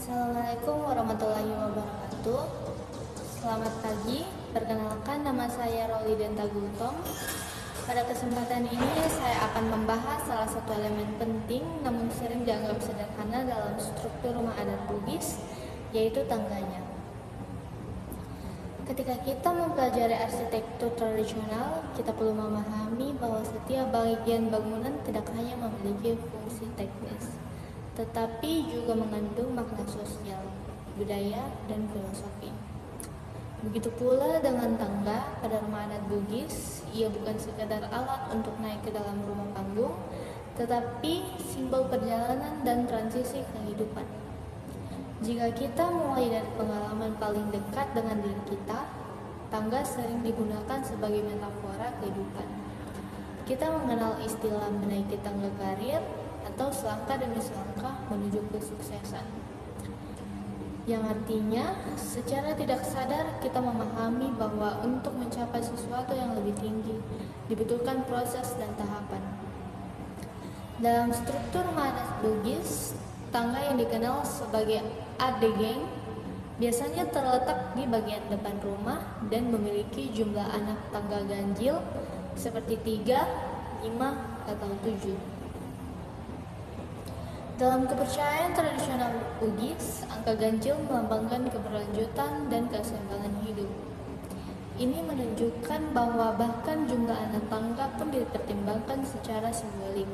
Assalamualaikum warahmatullahi wabarakatuh. Selamat pagi, perkenalkan nama saya Roli Denta Gultom. Pada kesempatan ini saya akan membahas salah satu elemen penting namun sering dianggap sederhana dalam struktur rumah adat Bugis, yaitu tangganya. Ketika kita mempelajari arsitektur tradisional, kita perlu memahami bahwa setiap bagian bangunan tidak hanya memiliki fungsi teknis, tetapi juga mengandung makna sosial, budaya, dan filosofi. Begitu pula dengan tangga pada rumah adat Bugis, ia bukan sekadar alat untuk naik ke dalam rumah panggung, tetapi simbol perjalanan dan transisi kehidupan. Jika kita mulai dari pengalaman paling dekat dengan diri kita, tangga sering digunakan sebagai metafora kehidupan. Kita mengenal istilah menaiki tangga karir, atau selangkah demi selangkah menuju kesuksesan, yang artinya secara tidak sadar kita memahami bahwa untuk mencapai sesuatu yang lebih tinggi dibutuhkan proses dan tahapan. Dalam struktur adat Bugis, tangga yang dikenal sebagai adegeng biasanya terletak di bagian depan rumah dan memiliki jumlah anak tangga ganjil seperti 3, 5, atau 7. Dalam kepercayaan tradisional Bugis, angka ganjil melambangkan keberlanjutan dan keseimbangan hidup. Ini menunjukkan bahwa bahkan jumlah anak tangga pun dipertimbangkan secara simbolik.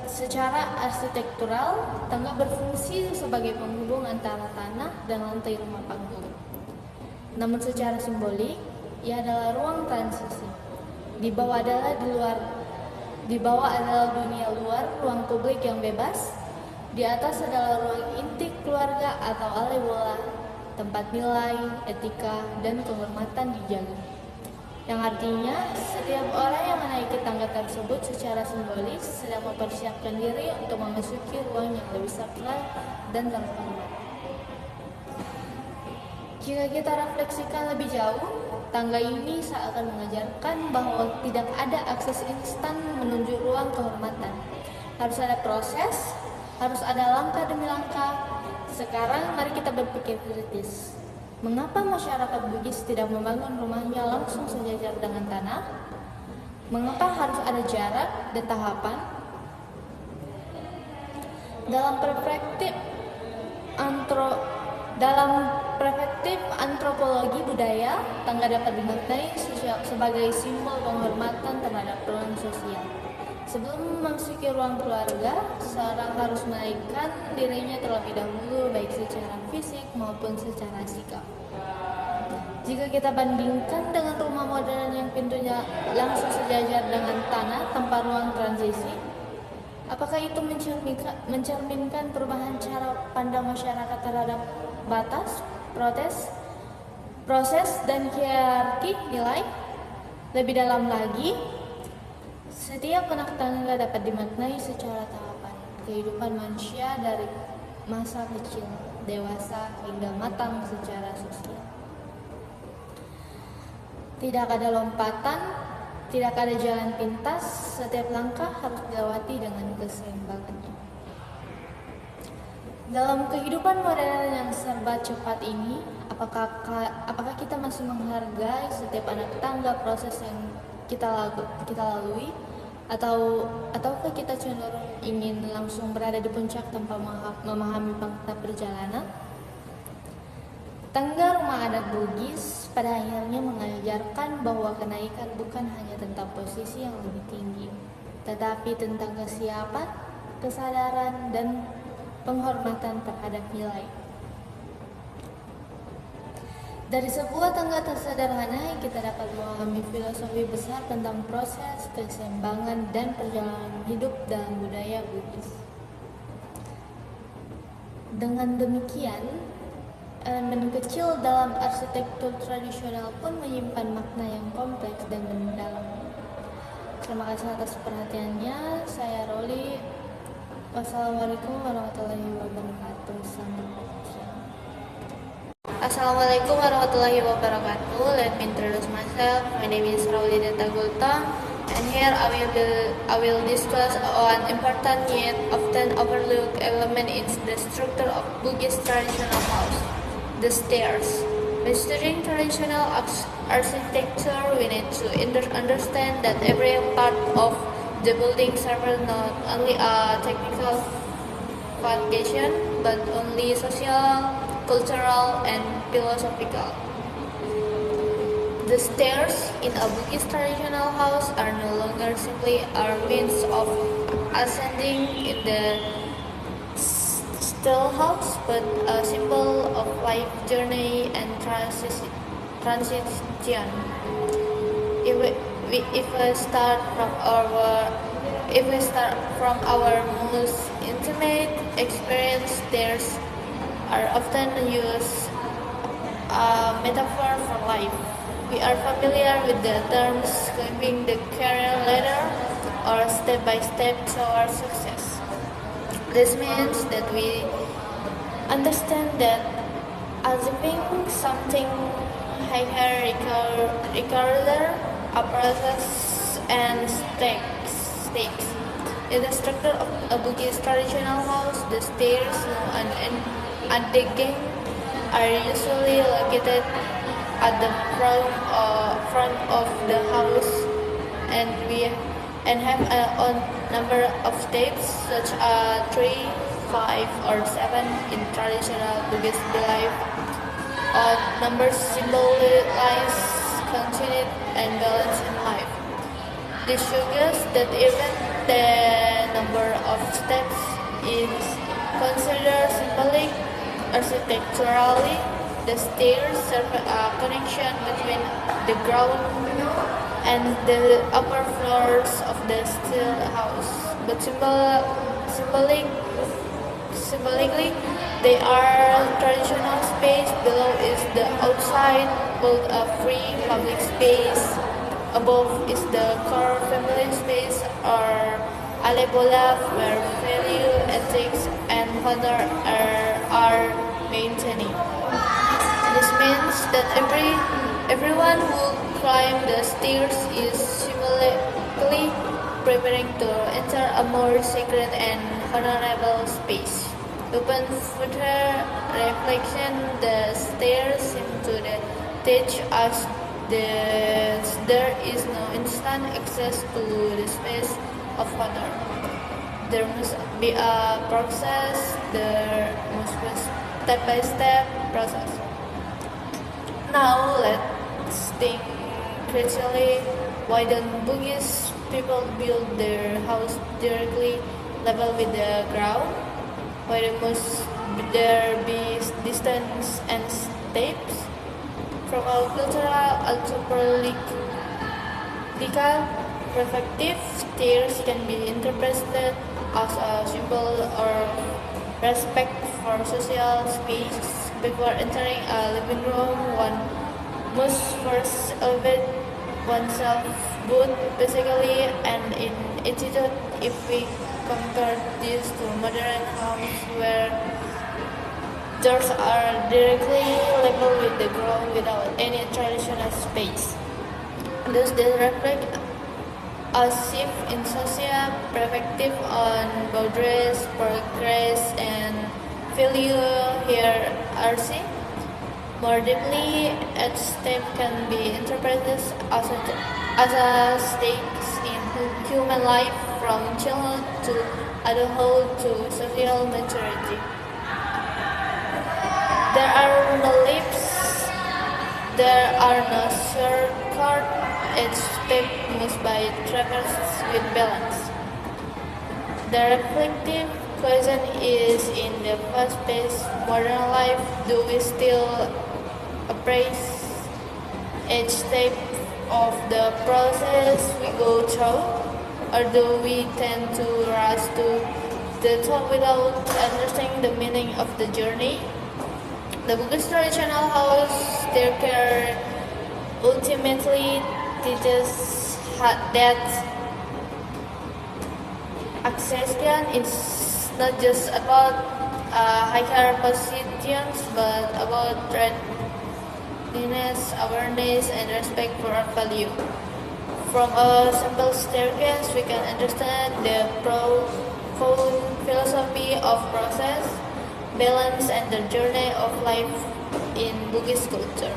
Secara arsitektural, tangga berfungsi sebagai penghubung antara tanah dan lantai rumah panggung. Namun secara simbolik, ia adalah ruang transisi. Di bawah adalah dunia luar, ruang publik yang bebas. Di atas adalah ruang inti keluarga atau alewala, tempat nilai, etika, dan kehormatan dijaga. Yang artinya, setiap orang yang menaiki tangga tersebut secara simbolis sedang mempersiapkan diri untuk memasuki ruang yang lebih sakral dan terhormat. Jika kita refleksikan lebih jauh, tangga ini seakan mengajarkan bahwa tidak ada akses instan menuju ruang kehormatan. Harus ada proses, harus ada langkah demi langkah. Sekarang mari kita berpikir kritis. Mengapa masyarakat Bugis tidak membangun rumahnya langsung sejajar dengan tanah? Mengapa harus ada jarak dan tahapan? Dalam perspektif antropologi budaya, tangga dapat dimaknai sebagai simbol penghormatan terhadap ruang sosial. Sebelum memasuki ruang keluarga, seorang harus menaikkan dirinya terlebih dahulu, baik secara fisik maupun secara sikap. Jika kita bandingkan dengan rumah modern yang pintunya langsung sejajar dengan tanah tanpa ruang transisi, apakah itu mencerminkan perubahan cara pandang masyarakat terhadap batas, proses, dan hierarki nilai? Lebih dalam lagi, setiap anak tangga dapat dimaknai secara tahapan kehidupan manusia dari masa kecil, dewasa, hingga matang secara sosial. Tidak ada lompatan, tidak ada jalan pintas, setiap langkah harus dilewati dengan keseimbangan. Dalam kehidupan modern yang serba cepat ini, apakah kita masih menghargai setiap anak tangga proses yang kita lalui, ataukah kita cenderung ingin langsung berada di puncak tanpa memahami fakta perjalanan? Tangga rumah adat Bugis pada akhirnya mengajarkan bahwa kenaikan bukan hanya tentang posisi yang lebih tinggi, tetapi tentang kesiapan, kesadaran, dan penghormatan terhadap nilai. Dari sebuah tangga tersederhana, kita dapat memahami filosofi besar tentang proses, keseimbangan, dan perjalanan hidup dalam budaya Bugis. Dengan demikian, elemen kecil dalam arsitektur tradisional pun menyimpan makna yang kompleks dan mendalam. Terima kasih atas perhatiannya. Saya Roli. Wassalamualaikum warahmatullahi wabarakatuh. Assalamualaikum warahmatullahi wabarakatuh. Let me introduce myself. My name is Roli Denta Gultom. And here I will discuss one important yet often overlooked element in the structure of Bugis traditional house, the stairs. By studying traditional architecture, we need to understand that every part of the building serves not only a technical function, but only social, cultural, and philosophical. The stairs in a Bugis traditional house are no longer simply a means of ascending in the still house, but a symbol of life journey and transition. If we start from our most intimate experience, stairs are often used a metaphor for life. We are familiar with the terms climbing the career ladder or step by step toward success. This means that we understand that achieving something higher requires a process and stakes. In the structure of a Bugis traditional house, the stairs and the gang are usually located at the front of the house, and have a number of steps, such as 3, 5, or 7 in traditional Bugis belief. Odd numbers symbolize continuity and balance in life. This suggests that even the number of steps is considered symbolic. Architecturally, the stairs serve a connection between the ground and the upper floors of the still house, but symbolically, they are traditional space. Below is the outside, called a free public space. Above is the core family space, or alebola, where value, ethics, and honor are maintained. This means that everyone who climbs the stairs is symbolically preparing to enter a more sacred and honorable space. Upon further reflection, the stairs seem to teach us that there is no instant access to the space of honor. There must be a process, there must be step-by-step process. Now let's think critically. Why don't Bugis people build their house directly level with the ground? Why must there be distance and steps? From a cultural anthropological perspective, stairs can be interpreted as a symbol of respect for social space. Before entering a living room, one must first elevate oneself both physically and in attitude. If we compare this to modern homes where doors are directly level with the ground without any traditional space, thus they reflect a shift in social perspective on boundaries, progress, and hierarchy. More deeply, each step can be interpreted as a stage in human life, from childhood to adulthood to social maturity. There are no leaps, there are no shortcuts. Each step must be traversed with balance. The reflective question is, in the fast-paced modern life, do we still appraise each step of the process we go through, or do we tend to rush to the top without understanding the meaning of the journey? The Bugis traditional house staircase ultimately teaches that accession is not just about higher positions, but about readiness, awareness, and respect for our value. From a simple staircase, we can understand the profound philosophy of process, balance, and the journey of life in Bugis culture.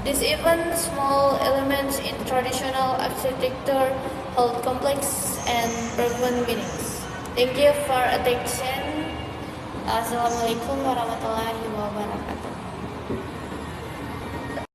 These even small elements in traditional architecture hold complex and profound meanings. Thank you for attention. Assalamualaikum warahmatullahi wabarakatuh.